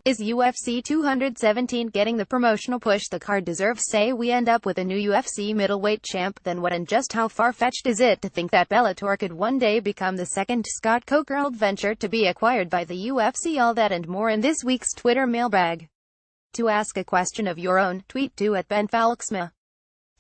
Is UFC 217 getting the promotional push the card deserves? Say we end up with a new UFC middleweight champ, then what, and just how far-fetched is it to think that Bellator could one day become the second Scott Coker-held venture to be acquired by the UFC? All that and more in this week's Twitter mailbag. To ask a question of your own, tweet to @benfalksma.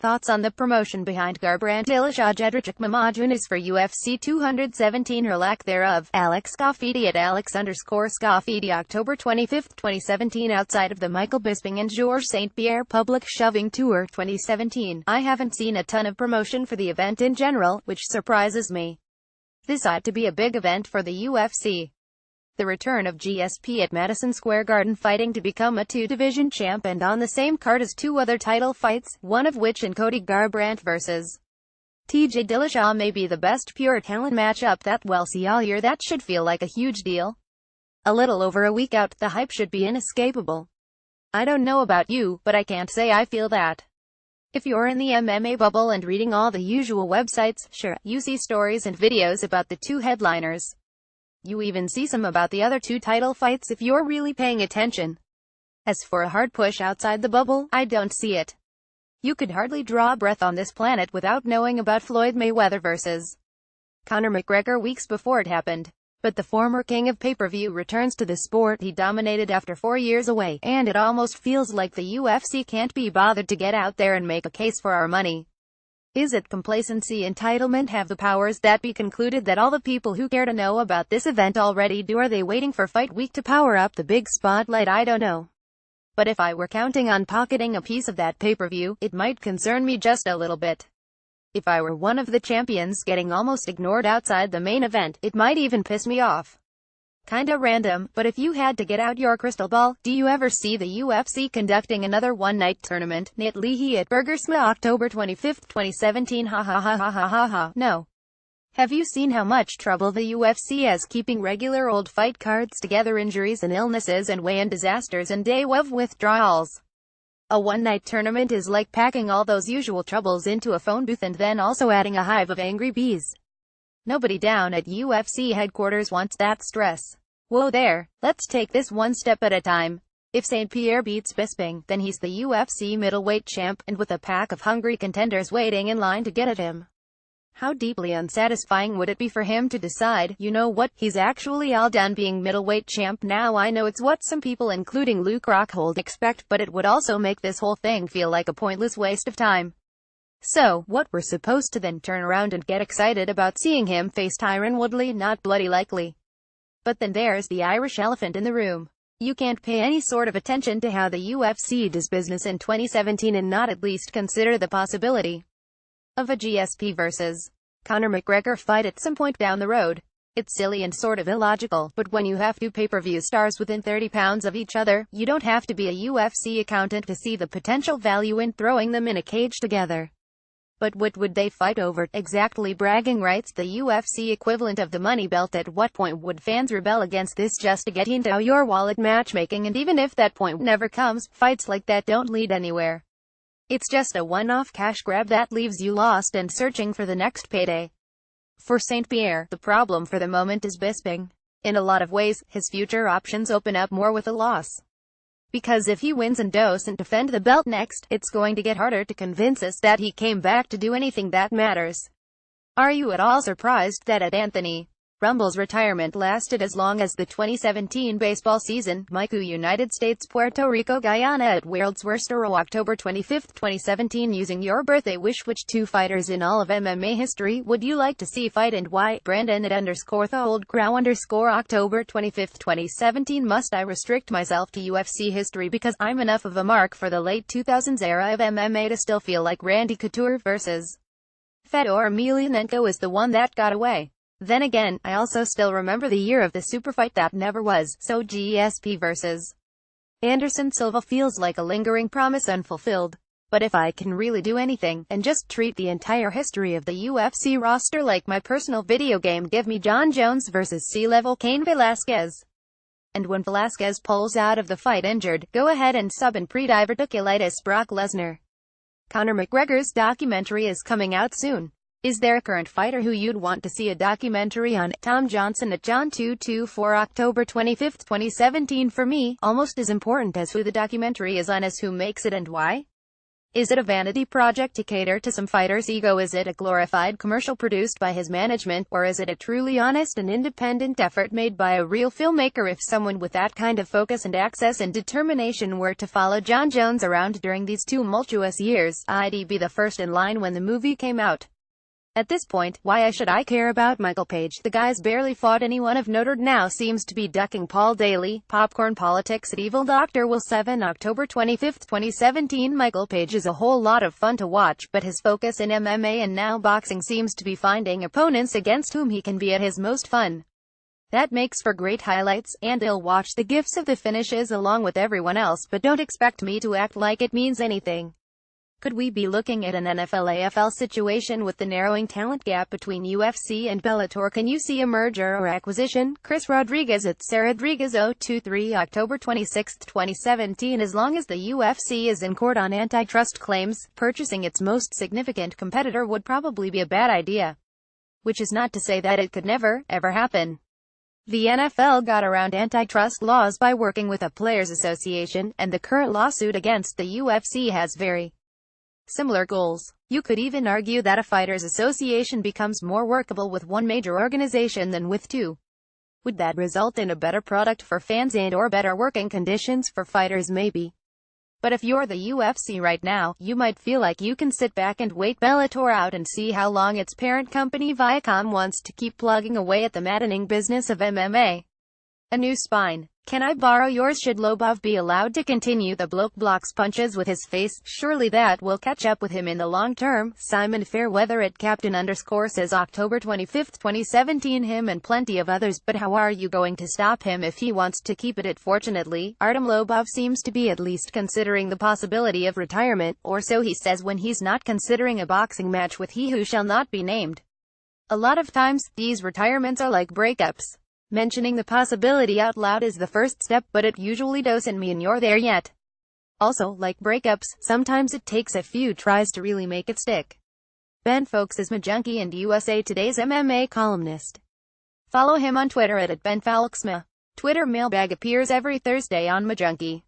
Thoughts on the promotion behind Garbrandt Dillashaw Jedrzejczyk Mamajun for UFC 217 or lack thereof. Alex Scoffidi at Alex_Scoffidi. October 25, 2017. Outside of the Michael Bisping and Georges St-Pierre Public Shoving Tour 2017, I haven't seen a ton of promotion for the event in general, which surprises me. This ought to be a big event for the UFC. The return of GSP at Madison Square Garden, fighting to become a two-division champ, and on the same card as two other title fights, one of which in Cody Garbrandt vs. TJ Dillashaw, may be the best pure talent matchup that we'll see all year. That should feel like a huge deal. A little over a week out, the hype should be inescapable. I don't know about you, but I can't say I feel that. If you're in the MMA bubble and reading all the usual websites, sure, you see stories and videos about the two headliners. You even see some about the other two title fights if you're really paying attention. As for a hard push outside the bubble, I don't see it. You could hardly draw a breath on this planet without knowing about Floyd Mayweather vs. Conor McGregor weeks before it happened. But the former king of pay-per-view returns to the sport he dominated after 4 years away, and it almost feels like the UFC can't be bothered to get out there and make a case for our money. Is it complacency, entitlement? Have the powers that be concluded that all the people who care to know about this event already do? Are they waiting for fight week to power up the big spotlight? I don't know. But if I were counting on pocketing a piece of that pay-per-view, it might concern me just a little bit. If I were one of the champions getting almost ignored outside the main event, it might even piss me off. Kinda random, but if you had to get out your crystal ball, do you ever see the UFC conducting another one-night tournament? Nate Leahy at Burgersma. October 25, 2017. Ha ha ha ha ha ha ha. No. Have you seen how much trouble the UFC has keeping regular old fight cards together? Injuries and illnesses and weigh-in disasters and day of withdrawals. A one-night tournament is like packing all those usual troubles into a phone booth and then also adding a hive of angry bees. Nobody down at UFC headquarters wants that stress. Whoa there, let's take this one step at a time. If St-Pierre beats Bisping, then he's the UFC middleweight champ, and with a pack of hungry contenders waiting in line to get at him. How deeply unsatisfying would it be for him to decide, you know what, he's actually all done being middleweight champ now? I know it's what some people including Luke Rockhold expect, but it would also make this whole thing feel like a pointless waste of time. So, what, we're supposed to then turn around and get excited about seeing him face Tyron Woodley? Not bloody likely. But then there's the Irish elephant in the room. You can't pay any sort of attention to how the UFC does business in 2017 and not at least consider the possibility of a GSP vs. Conor McGregor fight at some point down the road. It's silly and sort of illogical, but when you have two pay-per-view stars within 30 pounds of each other, you don't have to be a UFC accountant to see the potential value in throwing them in a cage together. But what would they fight over? Exactly, bragging rights, the UFC equivalent of the money belt. At what point would fans rebel against this just to get into your wallet? Matchmaking, and even if that point never comes, fights like that don't lead anywhere. It's just a one-off cash grab that leaves you lost and searching for the next payday. For St-Pierre, the problem for the moment is Bisping. In a lot of ways, his future options open up more with a loss. Because if he wins and doesn't defend the belt next, it's going to get harder to convince us that he came back to do anything that matters. Are you at all surprised that at Anthony Rumble's retirement lasted as long as the 2017 baseball season? Miku United States Puerto Rico Guyana at World's Worst Euro. October 25, 2017. Using your birthday wish, which two fighters in all of MMA history would you like to see fight and why? Brandon at _TheOldCrow_. October 25, 2017. Must I restrict myself to UFC history because I'm enough of a mark for the late 2000s era of MMA to still feel like Randy Couture vs. Fedor Emelianenko is the one that got away? Then again, I also still remember the year of the super fight that never was, so GSP vs. Anderson Silva feels like a lingering promise unfulfilled. But if I can really do anything, and just treat the entire history of the UFC roster like my personal video game, give me John Jones vs. C-level Cain Velasquez. And when Velasquez pulls out of the fight injured, go ahead and sub in pre-diverticulitis Brock Lesnar. Conor McGregor's documentary is coming out soon. Is there a current fighter who you'd want to see a documentary on? Tom Johnson at John224 October 25, 2017. For me, almost as important as who the documentary is on is who makes it and why. Is it a vanity project to cater to some fighter's ego? Is it a glorified commercial produced by his management? Or is it a truly honest and independent effort made by a real filmmaker? If someone with that kind of focus and access and determination were to follow John Jones around during these tumultuous years, I'd be the first in line when the movie came out. At this point, why should I care about Michael Page? The guy's barely fought anyone of note, now seems to be ducking Paul Daly. Popcorn Politics at Evil Dr. Will 7 October 25, 2017. Michael Page is a whole lot of fun to watch, but his focus in MMA and now boxing seems to be finding opponents against whom he can be at his most fun. That makes for great highlights, and I'll watch the gifs of the finishes along with everyone else, but don't expect me to act like it means anything. Could we be looking at an NFL-AFL situation with the narrowing talent gap between UFC and Bellator? Can you see a merger or acquisition? Chris Rodriguez at SarRodriguez023 October 26, 2017. As long as the UFC is in court on antitrust claims, purchasing its most significant competitor would probably be a bad idea. Which is not to say that it could never, ever happen. The NFL got around antitrust laws by working with a players' association, and the current lawsuit against the UFC has very similar goals. You could even argue that a fighters' association becomes more workable with one major organization than with two. Would that result in a better product for fans and/or better working conditions for fighters? Maybe. But if you're the UFC right now, you might feel like you can sit back and wait Bellator out and see how long its parent company Viacom wants to keep plugging away at the maddening business of MMA. A new spine. Can I borrow yours? Should Lobov be allowed to continue? The bloke blocks punches with his face. Surely that will catch up with him in the long term. Simon Fairweather at Captain_ says October 25, 2017. Him and plenty of others, but how are you going to stop him if he wants to keep at it? Fortunately, Artem Lobov seems to be at least considering the possibility of retirement, or so he says when he's not considering a boxing match with he who shall not be named. A lot of times, these retirements are like breakups. Mentioning the possibility out loud is the first step, but it usually doesn't mean you're there yet. Also, like breakups, sometimes it takes a few tries to really make it stick. Ben Fowlkes is MaJunkie and USA Today's MMA columnist. Follow him on Twitter at @BenFowlkesMA. Twitter mailbag appears every Thursday on MaJunkie.